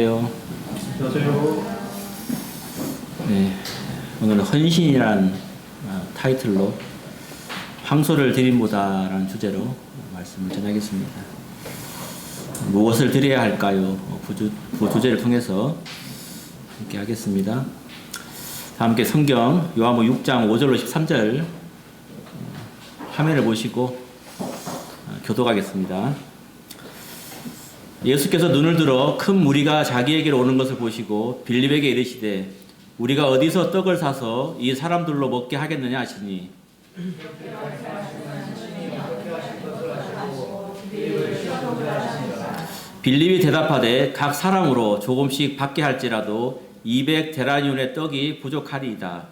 안녕하세요. 네, 오늘은 헌신이란 타이틀로 황소를 드림보다라는 주제로 말씀을 전하겠습니다. 무엇을 드려야 할까요? 부주제를 통해서 함께 하겠습니다. 다 함께 성경 요한복음 6장 5절로 13절 화면을 보시고 교독하겠습니다. 예수께서 눈을 들어 큰 무리가 자기에게로 오는 것을 보시고 빌립에게 이르시되 우리가 어디서 떡을 사서 이 사람들로 먹게 하겠느냐 하시니 빌립이 대답하되 각 사람으로 조금씩 받게 할지라도 200데나리온의 떡이 부족하리이다.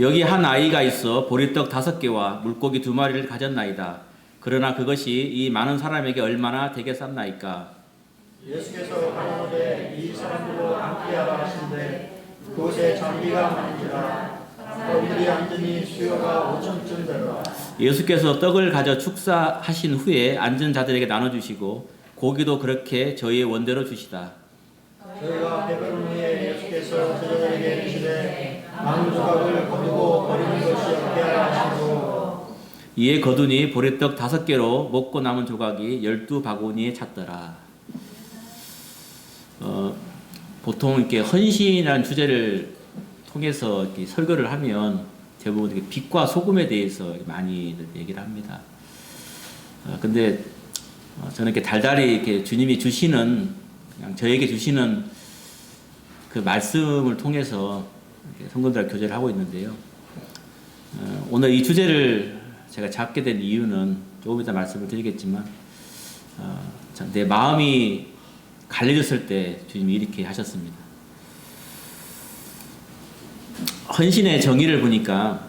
여기 한 아이가 있어 보리떡 5개와 물고기 2마리를 가졌나이다. 그러나 그것이 이 많은 사람에게 얼마나 되겠삼나이까? 예수께서 가라사대 이 사람들로 앉게 하라 하신대 그곳에 장비가 많은지라 사람들이 앉으니 수요가 5천쯤 되더라. 예수께서 떡을 가져 축사하신 후에 앉은 자들에게 나눠주시고 고기도 그렇게 저희의 원대로 주시다. 저희가 배부른 후에 예수께서 제자들에게 이르시되 남은 조각을 거두고 버리는 것이 없게 하라 하시고 이에 거두니 보리떡 5개로 먹고 남은 조각이 12바구니에 찼더라. 보통 이렇게 헌신이라는 주제를 통해서 이렇게 설교를 하면 대부분 이렇게 빛과 소금에 대해서 많이 얘기를 합니다. 근데 저는 이렇게 달달이 이렇게 주님이 주시는 그냥 저에게 주시는 그 말씀을 통해서 성도들과 교제를 하고 있는데요. 오늘 이 주제를 제가 잡게 된 이유는 조금 이따 말씀을 드리겠지만 내 마음이 갈려졌을 때 주님이 이렇게 하셨습니다. 헌신의 정의를 보니까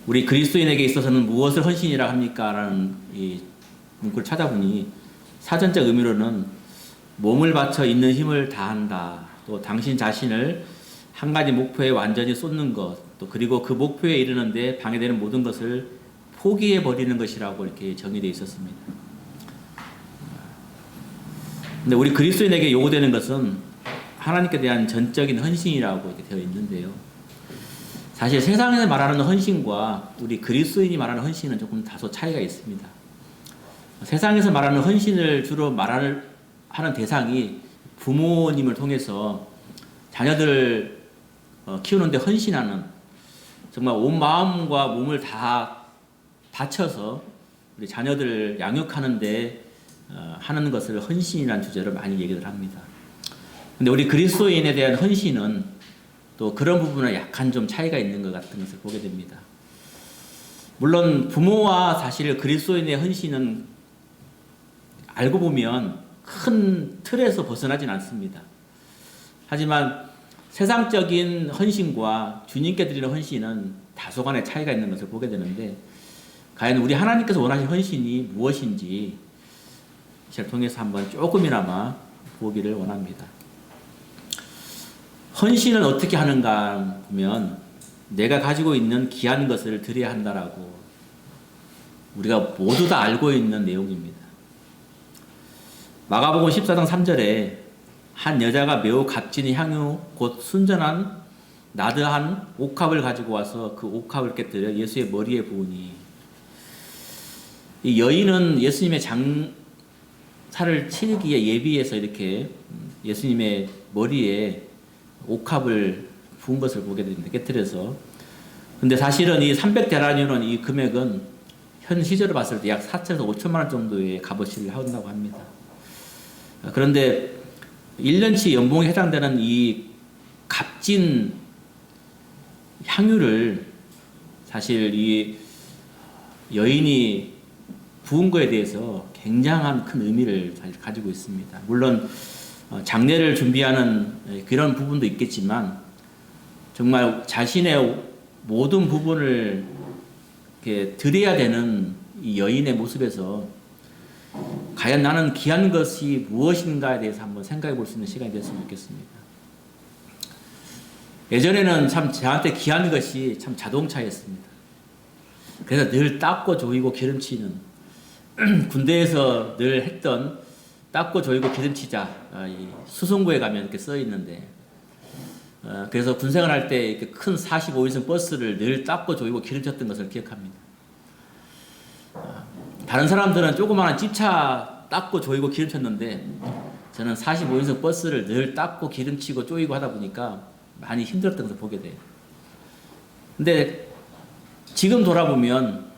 우리 그리스도인에게 있어서는 무엇을 헌신이라 합니까? 라는 이 문구를 찾아보니 사전적 의미로는 몸을 바쳐 있는 힘을 다한다. 또 당신 자신을 한 가지 목표에 완전히 쏟는 것, 또 그리고 그 목표에 이르는데 방해되는 모든 것을 포기해 버리는 것이라고 이렇게 정의되어 있었습니다. 근데 우리 그리스도인에게 요구되는 것은 하나님께 대한 전적인 헌신이라고 이렇게 되어 있는데요. 사실 세상에서 말하는 헌신과 우리 그리스도인이 말하는 헌신은 조금 다소 차이가 있습니다. 세상에서 말하는 헌신을 주로 하는 대상이 부모님을 통해서 자녀들 키우는데 헌신하는 정말 온 마음과 몸을 다 바쳐서 우리 자녀들을 양육하는데 하는 것을 헌신이라는 주제로 많이 얘기를 합니다. 근데 우리 그리스도인에 대한 헌신은 또 그런 부분에 약간 좀 차이가 있는 것 같은 것을 보게 됩니다. 물론 부모와 사실 그리스도인의 헌신은 알고 보면 큰 틀에서 벗어나진 않습니다. 하지만 세상적인 헌신과 주님께 드리는 헌신은 다소간의 차이가 있는 것을 보게 되는데 과연 우리 하나님께서 원하시는 헌신이 무엇인지 이를 통해서 한번 조금이나마 보기를 원합니다. 헌신은 어떻게 하는가 보면 내가 가지고 있는 귀한 것을 드려야 한다라고 우리가 모두 다 알고 있는 내용입니다. 마가복음 14장 3절에 한 여자가 매우 값진 향유 곧 순전한 나드한 옥합을 가지고 와서 그 옥합을 깨뜨려 예수의 머리에 부으니 이 여인은 예수님의 장사를 치르기에 예비해서 이렇게 예수님의 머리에 옥합을 부은 것을 보게 됩니다. 깨뜨려서. 근데 사실은 이 300데나리온은 이 금액은 현 시절로 봤을 때 약 4천에서 5천만 원 정도의 값어치를 한다고 합니다. 그런데 1년치 연봉에 해당되는 이 값진 향유를 사실 이 여인이 부은 것에 대해서 굉장한 큰 의미를 가지고 있습니다. 물론 장례를 준비하는 그런 부분도 있겠지만 정말 자신의 모든 부분을 이렇게 드려야 되는 이 여인의 모습에서 과연 나는 귀한 것이 무엇인가에 대해서 한번 생각해 볼 수 있는 시간이 됐으면 좋겠습니다. 예전에는 참 저한테 귀한 것이 참 자동차였습니다. 그래서 늘 닦고 조이고 기름치는 군대에서 늘 했던 닦고 조이고 기름치자, 이 수송구에 가면 이렇게 써 있는데, 그래서 군생활 할 때 이렇게 큰 45인승 버스를 늘 닦고 조이고 기름쳤던 것을 기억합니다. 다른 사람들은 조그마한 집차 닦고 조이고 기름쳤는데, 저는 45인승 버스를 늘 닦고 기름치고 조이고 하다 보니까 많이 힘들었던 것을 보게 돼요. 근데 지금 돌아보면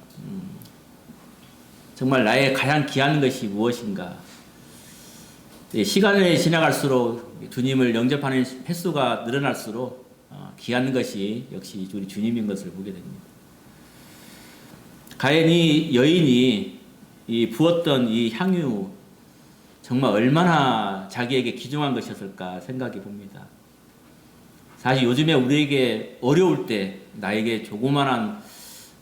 정말 나의 가장 귀한 것이 무엇인가? 시간이 지나갈수록 주님을 영접하는 횟수가 늘어날수록 귀한 것이 역시 우리 주님인 것을 보게 됩니다. 과연 이 여인이 이 부었던 이 향유 정말 얼마나 자기에게 귀중한 것이었을까 생각해 봅니다. 사실 요즘에 우리에게 어려울 때, 나에게 조그만한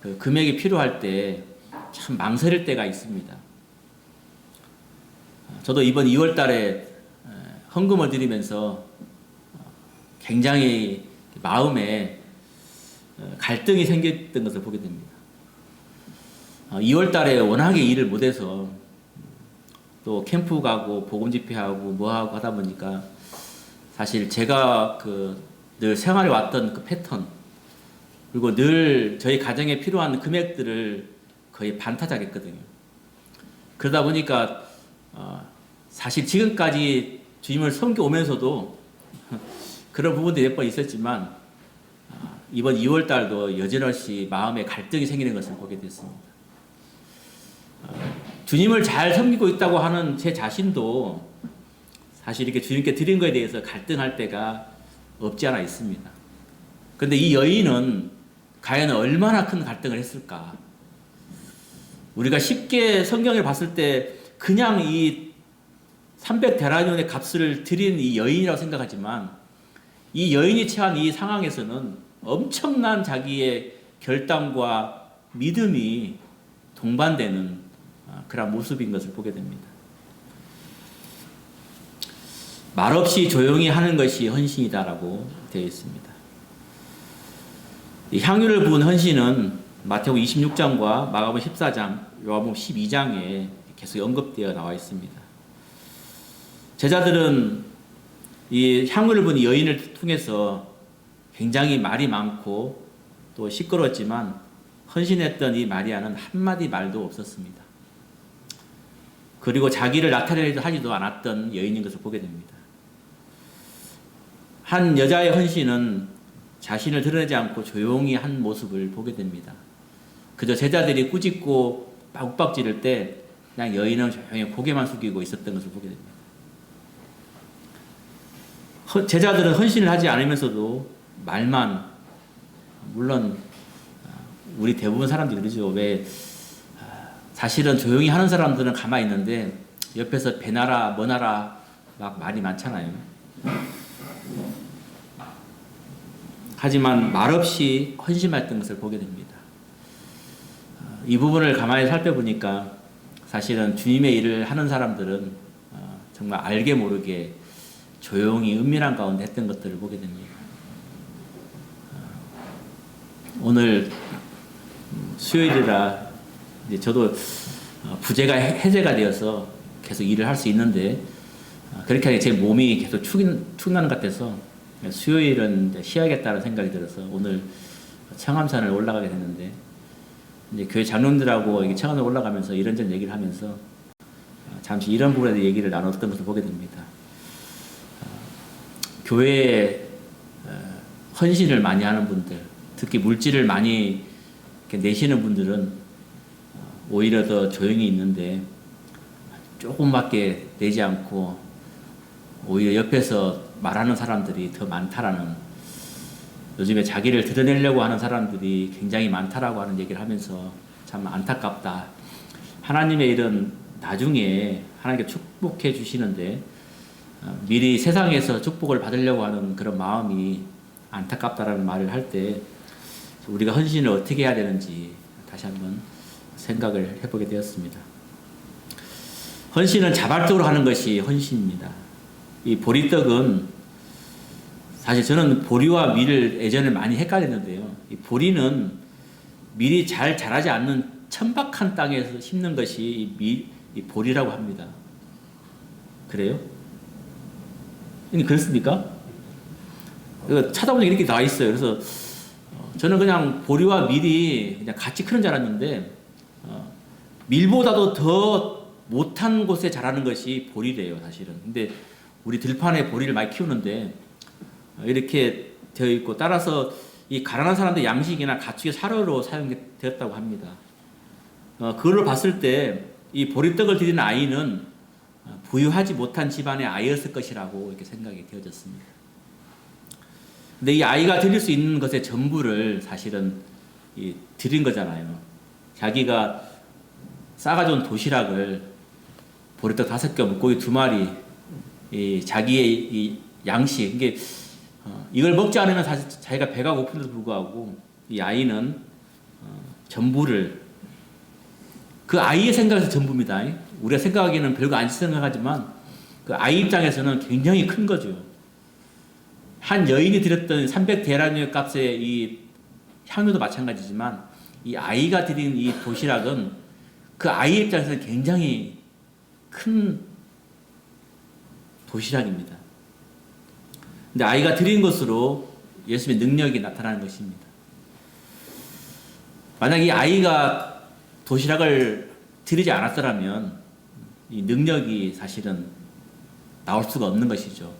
그 금액이 필요할 때 참 망설일 때가 있습니다. 저도 이번 2월 달에 헌금을 드리면서 굉장히 마음에 갈등이 생겼던 것을 보게 됩니다. 2월 달에 워낙에 일을 못해서 또 캠프 가고 복음 집회하고 뭐하고 하다 보니까 사실 제가 늘 생활해 왔던 그 패턴, 그리고 늘 저희 가정에 필요한 금액들을 거의 반타작했거든요. 그러다 보니까 사실 지금까지 주님을 섬겨오면서도 그런 부분들이 몇 번 있었지만 이번 2월 달도 여전히 마음에 갈등이 생기는 것을 보게 됐습니다. 주님을 잘 섬기고 있다고 하는 제 자신도 사실 이렇게 주님께 드린 것에 대해서 갈등할 때가 없지 않아 있습니다. 그런데 이 여인은 과연 얼마나 큰 갈등을 했을까? 우리가 쉽게 성경을 봤을 때 그냥 이 300데나리온의 값을 드린 이 여인이라고 생각하지만, 이 여인이 처한 이 상황에서는 엄청난 자기의 결단과 믿음이 동반되는 그런 모습인 것을 보게 됩니다. 말없이 조용히 하는 것이 헌신이다라고 되어 있습니다. 이 향유를 부은 헌신은 마태복음 26장과 마가복음 14장, 요한복음 12장에 계속 언급되어 나와 있습니다. 제자들은 이 향유를 부은 여인을 통해서 굉장히 말이 많고 또 시끄러웠지만 헌신했던 이 마리아는 한마디 말도 없었습니다. 그리고 자기를 나타내려 하지도 않았던 여인인 것을 보게 됩니다. 한 여자의 헌신은 자신을 드러내지 않고 조용히 한 모습을 보게 됩니다. 그저 제자들이 꾸짖고 빡빡지를 때 그냥 여인은 조용히 고개만 숙이고 있었던 것을 보게 됩니다. 제자들은 헌신을 하지 않으면서도 말만, 물론 우리 대부분 사람들이 그러죠. 왜 사실은 조용히 하는 사람들은 가만히 있는데 옆에서 배나라 뭐나라 막 말이 많잖아요. 하지만 말없이 헌신했던 것을 보게 됩니다. 이 부분을 가만히 살펴보니까 사실은 주님의 일을 하는 사람들은 정말 알게 모르게 조용히 은밀한 가운데 했던 것들을 보게 됩니다. 오늘 수요일이라 이제 저도 부재가 해제가 되어서 계속 일을 할 수 있는데, 그렇게 하니 제 몸이 계속 축나는 것 같아서 수요일은 쉬어야겠다는 생각이 들어서 오늘 청암산을 올라가게 됐는데, 이제 교회 장로님들하고 청암산 올라가면서 이런저런 얘기를 하면서 잠시 이런 부분에 대해 얘기를 나눴던 것을 보게 됩니다. 교회에 헌신을 많이 하는 분들, 특히 물질을 많이 내시는 분들은 오히려 더 조용히 있는데, 조금밖에 내지 않고 오히려 옆에서 말하는 사람들이 더 많다라는, 요즘에 자기를 드러내려고 하는 사람들이 굉장히 많다라고 하는 얘기를 하면서 참 안타깝다. 하나님의 일은 나중에 하나님께 축복해 주시는데 미리 세상에서 축복을 받으려고 하는 그런 마음이 안타깝다라는 말을 할 때 우리가 헌신을 어떻게 해야 되는지 다시 한번 생각을 해보게 되었습니다. 헌신은 자발적으로 하는 것이 헌신입니다. 이 보리떡은, 사실 저는 보리와 밀을 예전에 많이 헷갈렸는데요. 이 보리는 밀이 잘 자라지 않는 천박한 땅에서 심는 것이 이 보리라고 합니다. 그래요? 그렇습니까? 찾아보니까 이렇게 나와 있어요. 그래서 저는 그냥 보리와 밀이 그냥 같이 크는 줄 알았는데 밀보다도 더 못한 곳에 자라는 것이 보리래요, 사실은. 근데 우리 들판에 보리를 많이 키우는데 이렇게 되어 있고, 따라서 이 가난한 사람들 양식이나 가축의 사료로 사용되었다고 합니다. 그걸로 봤을 때 이 보리떡을 드리는 아이는 부유하지 못한 집안의 아이였을 것이라고 이렇게 생각이 되어졌습니다. 근데 이 아이가 드릴 수 있는 것의 전부를 사실은 드린 거잖아요. 자기가 싸가져온 도시락을 보리떡 5개, 물고기 2마리, 자기의 이 양식, 이게 이걸 먹지 않으면 사실 자기가 배가 고픈데도 불구하고 이 아이는 전부를, 그 아이의 생각에서 전부입니다. 우리가 생각하기에는 별거 아니지 생각하지만 그 아이 입장에서는 굉장히 큰 거죠. 한 여인이 드렸던 300데나리온 값의 이 향유도 마찬가지지만 이 아이가 드린 이 도시락은 그 아이 입장에서는 굉장히 큰 도시락입니다. 근데 아이가 드린 것으로 예수님의 능력이 나타나는 것입니다. 만약 이 아이가 도시락을 드리지 않았더라면 이 능력이 사실은 나올 수가 없는 것이죠.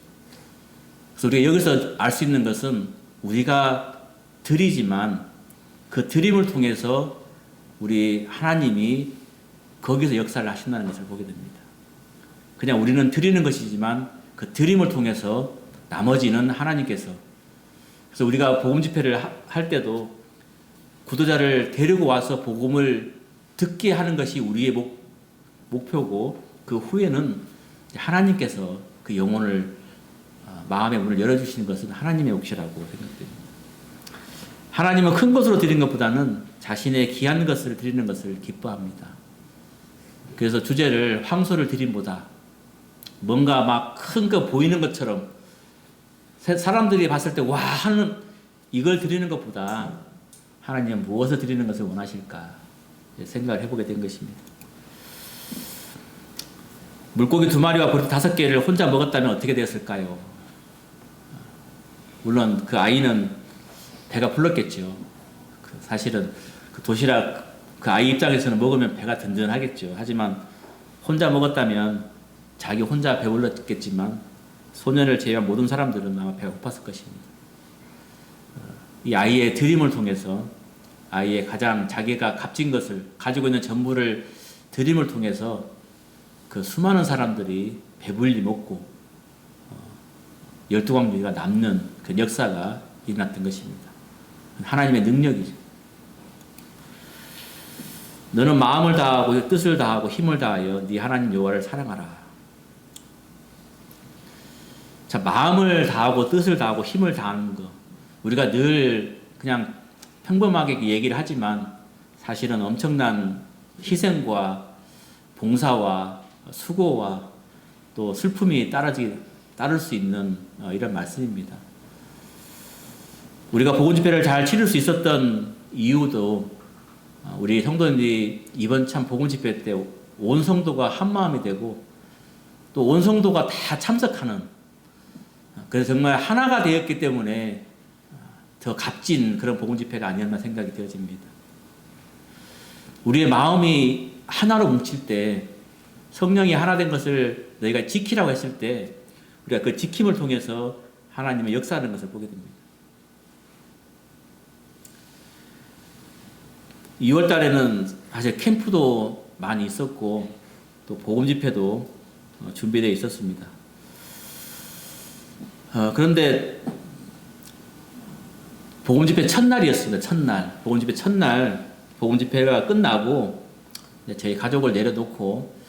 그래서 우리가 여기서 알 수 있는 것은 우리가 드리지만 그 드림을 통해서 우리 하나님이 거기서 역사를 하신다는 것을 보게 됩니다. 그냥 우리는 드리는 것이지만 그 드림을 통해서 나머지는 하나님께서. 그래서 우리가 복음 집회를 할 때도 구도자를 데리고 와서 복음을 듣게 하는 것이 우리의 목표고, 그 후에는 하나님께서 그 영혼을 마음의 문을 열어주시는 것은 하나님의 몫이라고 생각됩니다. 하나님은 큰 것으로 드리는 것보다는 자신의 귀한 것을 드리는 것을 기뻐합니다. 그래서 주제를 황소를 드림보다 뭔가 막 큰 거 보이는 것처럼 사람들이 봤을 때 와 하는 이걸 드리는 것보다 하나님은 무엇을 드리는 것을 원하실까 생각을 해보게 된 것입니다. 물고기 2마리와 보리 5개를 혼자 먹었다면 어떻게 되었을까요? 물론 그 아이는 배가 불렀겠죠. 사실은 그 도시락 그 아이 입장에서는 먹으면 배가 든든하겠죠. 하지만 혼자 먹었다면 자기 혼자 배불렀겠지만 소년을 제외한 모든 사람들은 아마 배가 고팠을 것입니다. 이 아이의 드림을 통해서 아이의 가장 자기가 값진 것을 가지고 있는 전부를 드림을 통해서 그 수많은 사람들이 배불리 먹고 12광주리가 남는 그 역사가 일어났던 것입니다. 하나님의 능력이죠. 너는 마음을 다하고 뜻을 다하고 힘을 다하여 네 하나님 여호와를 사랑하라. 자, 마음을 다하고 뜻을 다하고 힘을 다하는 거, 우리가 늘 그냥 평범하게 얘기를 하지만 사실은 엄청난 희생과 봉사와 수고와 또 슬픔이 따를 수 있는 이런 말씀입니다. 우리가 복음 집회를 잘 치를 수 있었던 이유도 우리 성도님들이 이번 참 복음 집회 때 온 성도가 한 마음이 되고 또 온 성도가 다 참석하는, 그래서 정말 하나가 되었기 때문에 더 값진 그런 복음 집회가 아니었나 생각이 되어집니다. 우리의 마음이 하나로 뭉칠 때, 성령이 하나 된 것을 너희가 지키라고 했을 때 우리가 그 지킴을 통해서 하나님의 역사하는 것을 보게 됩니다. 2월 달에는 사실 캠프도 많이 있었고 또 복음 집회도 준비되어 있었습니다. 그런데 복음 집회 첫날이었습니다. 첫날. 복음 집회 첫날 복음 집회가 끝나고 저희 가족을 내려놓고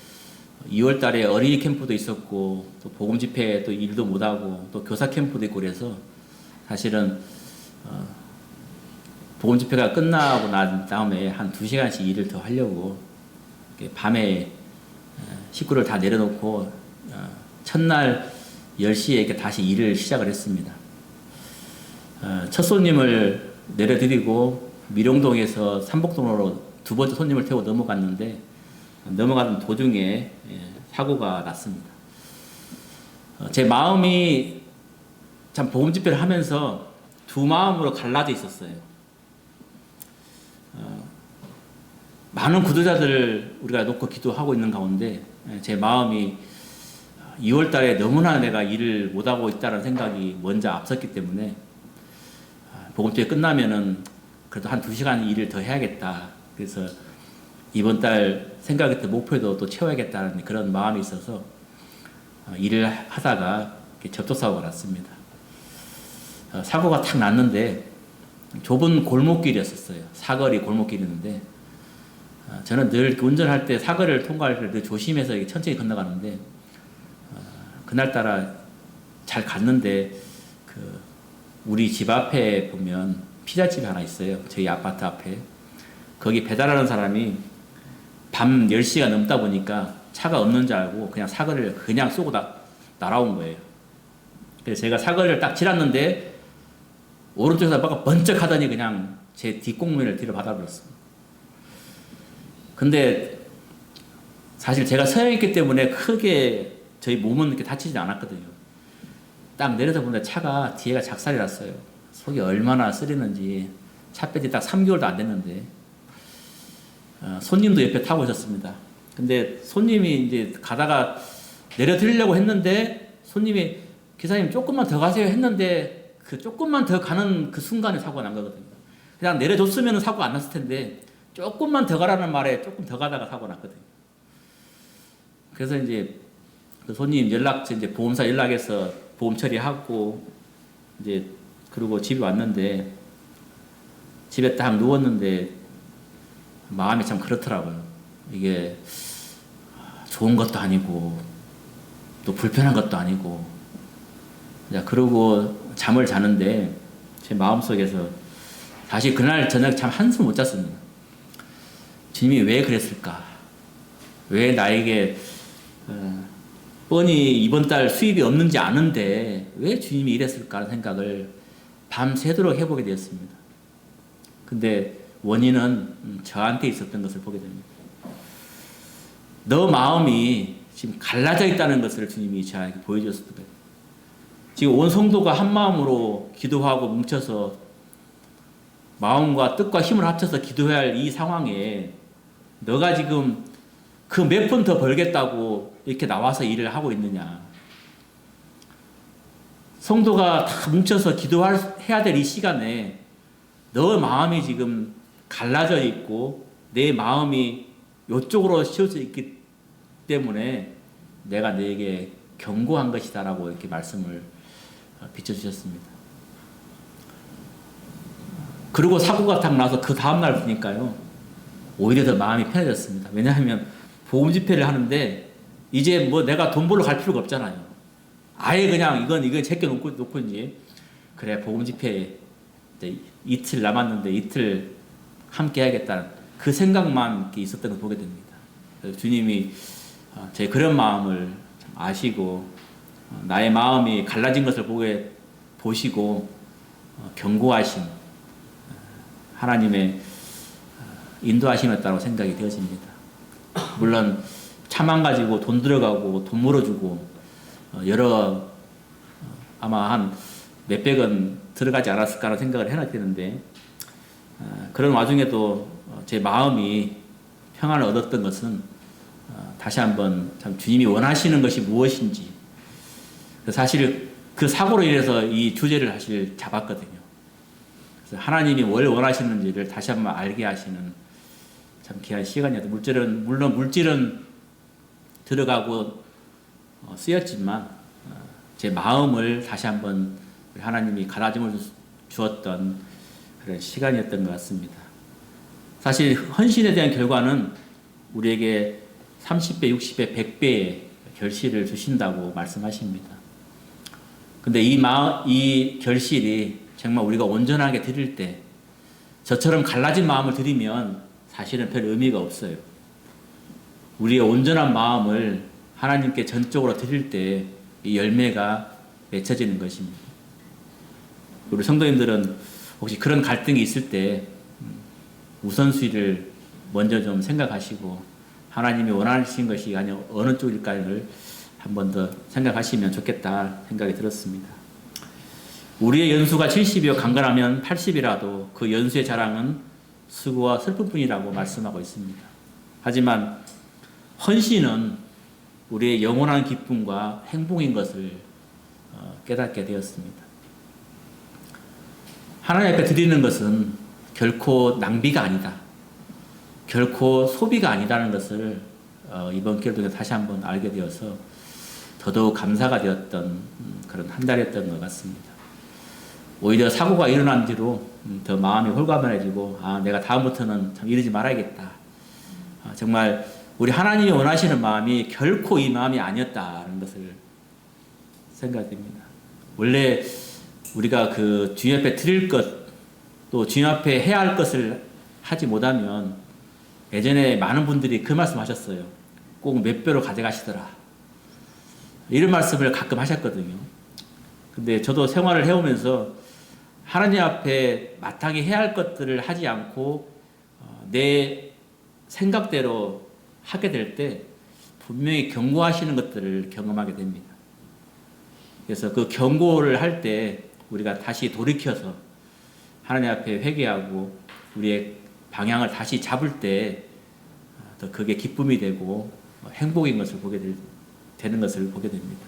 2월 달에 어린이 캠프도 있었고 또 복음 집회 또 일도 못하고 또 교사 캠프도 있고 그래서 사실은 복음 집회가 끝나고 난 다음에 한 2시간씩 일을 더 하려고 밤에 식구를 다 내려놓고 첫날 10시에 이렇게 다시 일을 시작을 했습니다. 첫 손님을 내려드리고 미룡동에서 삼복동으로 두 번째 손님을 태우고 넘어갔는데 넘어가는 도중에 사고가 났습니다. 제 마음이 참 복음 집회를 하면서 두 마음으로 갈라져 있었어요. 많은 구도자들을 우리가 놓고 기도하고 있는 가운데 제 마음이 2월 달에 너무나 내가 일을 못하고 있다는 생각이 먼저 앞섰기 때문에 복음집회 끝나면은 그래도 한 2시간 일을 더 해야겠다. 그래서 이번 달 생각했던 목표도 또 채워야겠다는 그런 마음이 있어서 일을 하다가 접촉사고가 났습니다. 사고가 탁 났는데 좁은 골목길이었어요. 사거리 골목길이었는데 저는 늘 운전할 때 사거리를 통과할 때 늘 조심해서 천천히 건너가는데 그날따라 잘 갔는데 우리 집 앞에 보면 피자집이 하나 있어요. 저희 아파트 앞에. 거기 배달하는 사람이 밤 10시가 넘다 보니까 차가 없는 줄 알고 그냥 사거리를 그냥 쏘고 날아온 거예요. 그래서 제가 사거리를 딱 지났는데 오른쪽에서 막 번쩍 하더니 그냥 제 뒷공문을 뒤로 받아버렸습니다. 근데 사실 제가 서양이기 때문에 크게 저희 몸은 이렇게 다치지 않았거든요. 딱 내려서 보는데 차가 뒤에가 작살이 났어요. 속이 얼마나 쓰리는지. 차 뺀지 딱 3개월도 안 됐는데 손님도 옆에 타고 있었습니다. 근데 손님이 이제 가다가 내려드리려고 했는데 손님이 기사님 조금만 더 가세요 했는데 그 조금만 더 가는 그 순간에 사고가 난 거거든요. 그냥 내려줬으면 사고가 안 났을 텐데 조금만 더 가라는 말에 조금 더 가다가 사고가 났거든요. 그래서 이제 그 손님 이제 보험사 연락해서 보험 처리하고 이제 그리고 집에 왔는데 집에 딱 누웠는데 마음이 참 그렇더라고요. 이게 좋은 것도 아니고 또 불편한 것도 아니고 그러고 잠을 자는데 제 마음속에서 다시 그날 저녁 참 한숨 못 잤습니다. 주님이 왜 그랬을까? 왜 나에게 뻔히 이번 달 수입이 없는지 아는데 왜 주님이 이랬을까 하는 생각을 밤새도록 해보게 되었습니다. 근데 원인은 저한테 있었던 것을 보게 됩니다. 너 마음이 지금 갈라져 있다는 것을 주님이 저에게 보여주셨을 거예요. 지금 온 성도가 한 마음으로 기도하고 뭉쳐서 마음과 뜻과 힘을 합쳐서 기도해야 할 이 상황에 너가 지금 그 몇 푼 더 벌겠다고 이렇게 나와서 일을 하고 있느냐. 성도가 다 뭉쳐서 기도해야 될 이 시간에 너 마음이 지금 갈라져 있고 내 마음이 이쪽으로 씌워져 있기 때문에 내가 너에게 경고한 것이다라고 이렇게 말씀을 비춰주셨습니다. 그리고 사고가 딱 나서 그 다음날 보니까요 오히려 더 마음이 편해졌습니다. 왜냐하면 복음 집회를 하는데 이제 뭐 내가 돈 벌러 갈 필요가 없잖아요. 아예 그냥 이건 제껴 놓고 이제 그래 복음 집회 이틀 남았는데 이틀 함께 해야겠다는 그 생각만 이렇게 있었던 걸 보게 됩니다. 주님이 제 그런 마음을 아시고 나의 마음이 갈라진 것을 보시고 경고하신 하나님의 인도하심이었다고 생각이 되어집니다. 물론 차만 가지고 돈 들어가고 돈 물어주고 여러 아마 한 몇백 원 들어가지 않았을까라는 생각을 해야 되는데 그런 와중에도 제 마음이 평안을 얻었던 것은 다시 한번 참 주님이 원하시는 것이 무엇인지 사실 그 사고로 인해서 이 주제를 사실 잡았거든요. 그래서 하나님이 뭘 원하시는지를 다시 한번 알게 하시는 참 귀한 시간이었어요. 물론 물질은 들어가고 쓰였지만 제 마음을 다시 한번 하나님이 가다듬어 주었던 그런 시간이었던 것 같습니다. 사실 헌신에 대한 결과는 우리에게 30배, 60배, 100배의 결실을 주신다고 말씀하십니다. 근데 이 결실이 정말 우리가 온전하게 드릴 때 저처럼 갈라진 마음을 드리면 사실은 별 의미가 없어요. 우리의 온전한 마음을 하나님께 전적으로 드릴 때 이 열매가 맺혀지는 것입니다. 우리 성도님들은 혹시 그런 갈등이 있을 때 우선순위를 먼저 좀 생각하시고 하나님이 원하시는 것이 아니면 어느 쪽일까를 한 번 더 생각하시면 좋겠다 생각이 들었습니다. 우리의 연수가 70이요 강건하면 80이라도 그 연수의 자랑은 수고와 슬픔뿐이라고 말씀하고 있습니다. 하지만 헌신은 우리의 영원한 기쁨과 행복인 것을 깨닫게 되었습니다. 하나님 앞에 드리는 것은 결코 낭비가 아니다. 결코 소비가 아니라는 것을 이번 기회를 통해 다시 한번 알게 되어서 더더욱 감사가 되었던 그런 한 달이었던 것 같습니다. 오히려 사고가 일어난 뒤로 더 마음이 홀가분해지고 내가 다음부터는 참 이러지 말아야겠다. 정말 우리 하나님이 원하시는 마음이 결코 이 마음이 아니었다는 것을 생각됩니다. 원래 우리가 그 주님 앞에 드릴 것, 또 주님 앞에 해야 할 것을 하지 못하면 예전에 많은 분들이 그 말씀 하셨어요. 꼭 몇 배로 가져가시더라. 이런 말씀을 가끔 하셨거든요. 근데 저도 생활을 해오면서 하나님 앞에 마땅히 해야 할 것들을 하지 않고 내 생각대로 하게 될 때 분명히 경고하시는 것들을 경험하게 됩니다. 그래서 그 경고를 할 때 우리가 다시 돌이켜서 하나님 앞에 회개하고 우리의 방향을 다시 잡을 때 더 그게 기쁨이 되고 행복인 것을 되는 것을 보게 됩니다.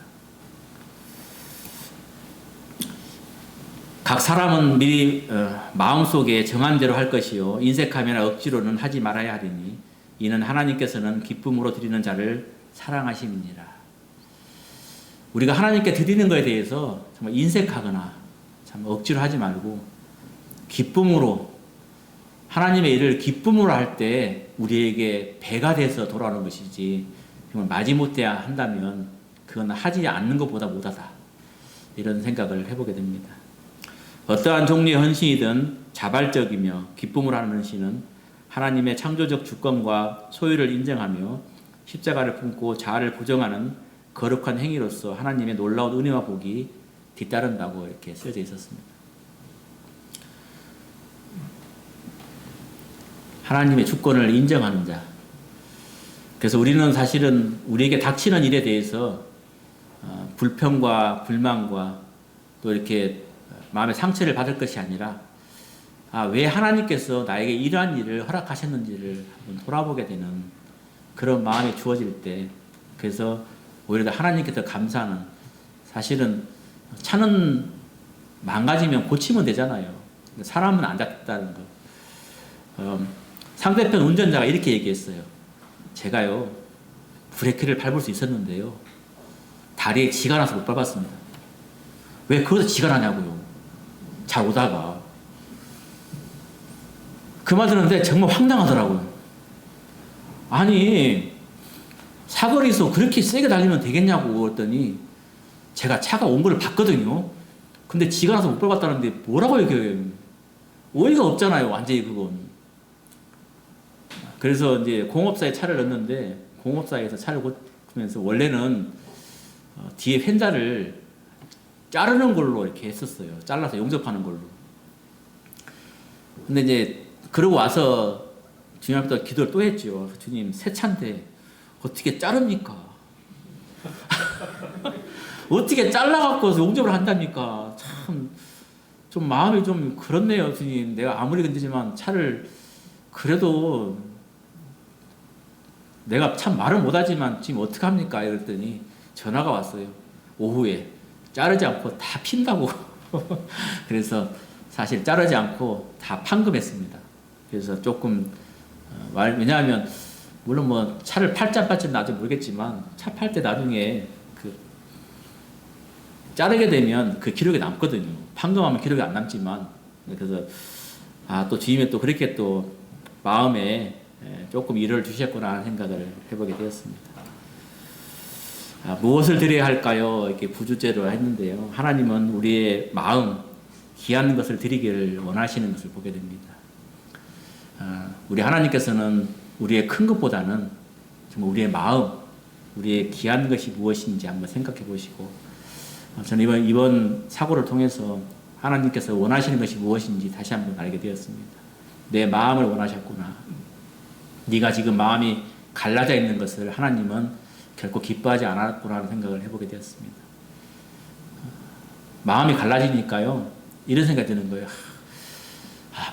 각 사람은 미리 마음속에 정한 대로 할 것이요 인색하면 억지로는 하지 말아야 하리니 이는 하나님께서는 기쁨으로 드리는 자를 사랑하심이니라. 우리가 하나님께 드리는 것에 대해서 정말 인색하거나 참 억지로 하지 말고 기쁨으로 하나님의 일을 기쁨으로 할 때 우리에게 배가 돼서 돌아오는 것이지 정말 마지못해 한다면 그건 하지 않는 것보다 못하다. 이런 생각을 해보게 됩니다. 어떠한 종류의 헌신이든 자발적이며 기쁨으로 하는 헌신은 하나님의 창조적 주권과 소유를 인정하며 십자가를 품고 자아를 부정하는 거룩한 행위로서 하나님의 놀라운 은혜와 복이 뒤따른다고 이렇게 쓰여져 있었습니다. 하나님의 주권을 인정하는 자. 그래서 우리는 사실은 우리에게 닥치는 일에 대해서 불평과 불만과 또 이렇게 마음의 상처를 받을 것이 아니라 왜 하나님께서 나에게 이러한 일을 허락하셨는지를 한번 돌아보게 되는 그런 마음이 주어질 때 그래서 오히려 하나님께 더 감사하는 사실은 차는 망가지면 고치면 되잖아요. 사람은 안 잡겠다는 거. 상대편 운전자가 이렇게 얘기했어요. 제가요 브레이크를 밟을 수 있었는데요 다리에 지가 나서 못 밟았습니다. 왜 그것도 지가 나냐고요. 잘 오다가 그 말 들었는데 정말 황당하더라고요. 아니 사거리에서 그렇게 세게 달리면 되겠냐고 그랬더니 제가 차가 온 걸 봤거든요. 근데 지가 나서 못 밟았다는데 뭐라고 얘기해요. 어이가 없잖아요. 완전히 그건. 그래서 이제 공업사에 차를 넣었는데 공업사에서 차를 고치면서 원래는 뒤에 휀다를 자르는 걸로 이렇게 했었어요. 잘라서 용접하는 걸로. 근데 이제 그러고 와서 주님 앞에 기도를 또 했죠. 주님 새 차인데 어떻게 자릅니까? 어떻게 잘라갖고 용접을 한답니까? 참 좀 마음이 좀 그렇네요, 주님. 내가 아무리 건드지만 차를 그래도 내가 참 말을 못하지만 지금 어떡합니까? 이랬더니 전화가 왔어요. 오후에 자르지 않고 다 핀다고. 그래서 사실 자르지 않고 다 판금했습니다. 그래서 조금 왜냐하면 물론 뭐 차를 팔자 나도 모르겠지만 차 팔 때 나중에 그 자르게 되면 그 기록이 남거든요. 판금하면 기록이 안 남지만 그래서 또 주님이 또 그렇게 또 마음에 조금 일을 주셨구나 하는 생각을 해보게 되었습니다. 무엇을 드려야 할까요? 이렇게 부주제로 했는데요. 하나님은 우리의 마음, 귀한 것을 드리기를 원하시는 것을 보게 됩니다. 우리 하나님께서는 우리의 큰 것보다는 정말 우리의 마음, 우리의 귀한 것이 무엇인지 한번 생각해 보시고 저는 이번 사고를 통해서 하나님께서 원하시는 것이 무엇인지 다시 한번 알게 되었습니다. 내 마음을 원하셨구나. 네가 지금 마음이 갈라져 있는 것을 하나님은 결코 기뻐하지 않았구나라는 생각을 해보게 되었습니다. 마음이 갈라지니까요, 이런 생각이 드는 거예요.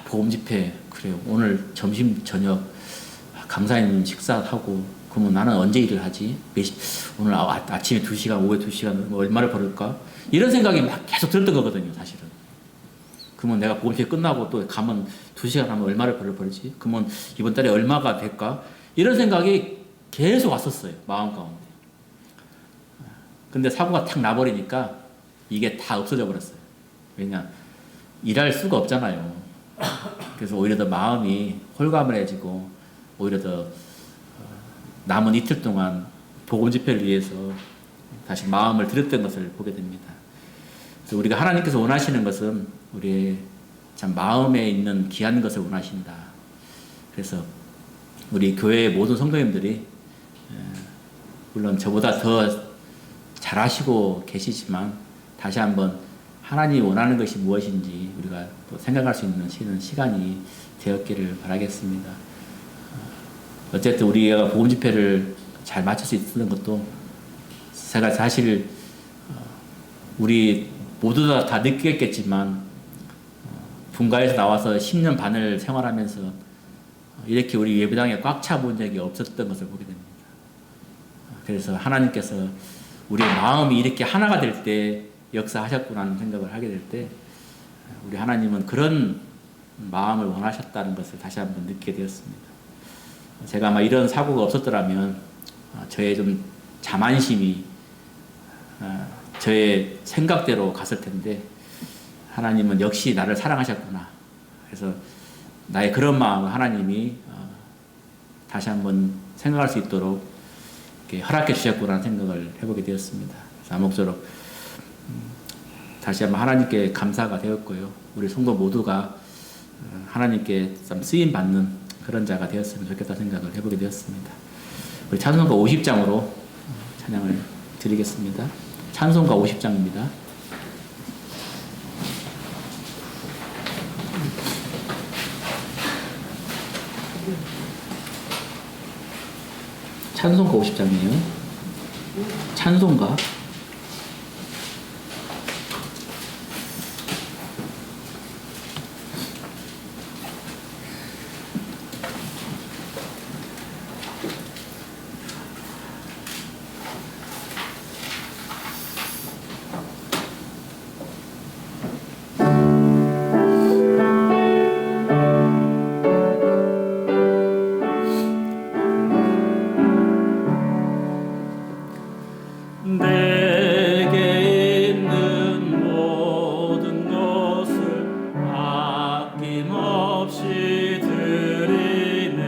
복음 집회, 그래요. 오늘 점심, 저녁, 강사님 식사하고, 그러면 나는 언제 일을 하지? 오늘 아침에 2시간, 오후에 2시간, 얼마를 벌을까? 이런 생각이 막 계속 들었던 거거든요, 사실은. 그러면 내가 복음 집회 끝나고 또 가면 2시간 하면 얼마를 벌지? 그러면 이번 달에 얼마가 될까? 이런 생각이 계속 왔었어요, 마음 가운데. 근데 사고가 탁 나버리니까 이게 다 없어져 버렸어요. 왜냐? 일할 수가 없잖아요. 그래서 오히려 더 마음이 홀가분해지고, 오히려 더 남은 이틀 동안 복음 집회를 위해서 다시 마음을 들였던 것을 보게 됩니다. 그래서 우리가 하나님께서 원하시는 것은 우리의 참 마음에 있는 귀한 것을 원하신다. 그래서 우리 교회의 모든 성도님들이 물론 저보다 더 잘하시고 계시지만 다시 한번 하나님이 원하는 것이 무엇인지 우리가 또 생각할 수 있는 시간이 되었기를 바라겠습니다. 어쨌든 우리가 복음 집회를 잘 마칠 수 있었던 것도 제가 사실 우리 모두 다 느끼겠지만 분가에서 나와서 10년 반을 생활하면서 이렇게 우리 예배당에 꽉 차 본 적이 없었던 것을 보게 됩니다. 그래서 하나님께서 우리의 마음이 이렇게 하나가 될 때 역사하셨구나는 생각을 하게 될 때 우리 하나님은 그런 마음을 원하셨다는 것을 다시 한번 느끼게 되었습니다. 제가 아마 이런 사고가 없었더라면 저의 좀 자만심이 저의 생각대로 갔을 텐데 하나님은 역시 나를 사랑하셨구나. 그래서 나의 그런 마음을 하나님이 다시 한번 생각할 수 있도록 이렇게 허락해 주셨구나라는 생각을 해보게 되었습니다. 그래서 아무쪼록 다시 한번 하나님께 감사가 되었고요. 우리 성도 모두가 하나님께 좀 쓰임 받는 그런 자가 되었으면 좋겠다 생각을 해보게 되었습니다. 우리 찬송가 50장으로 찬양을 드리겠습니다. 찬송가 50장입니다. 찬송가 50장이에요. 찬송가 내게 있는 모든 것을 아낌없이 드리네.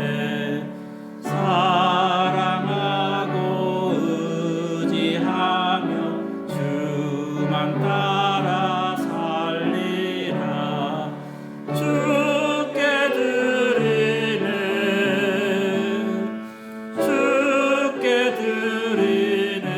사랑하고 의지하며 주만 따라 살리라. 주께 드리네. 주께 드리네.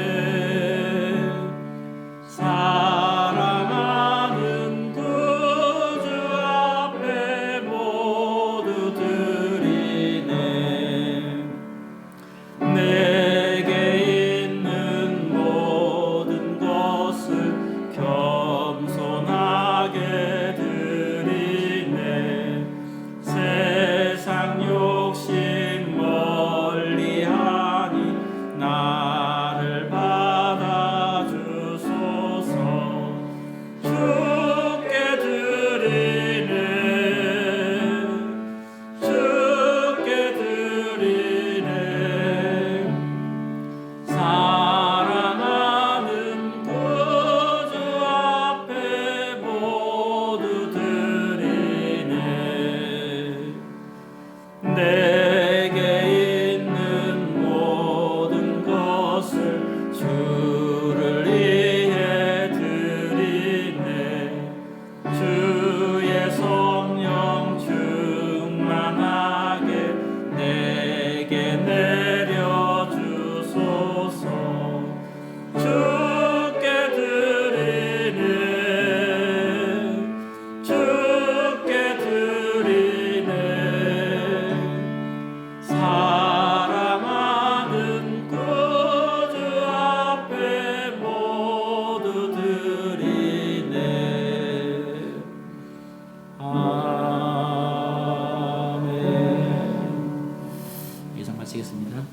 마치겠습니다.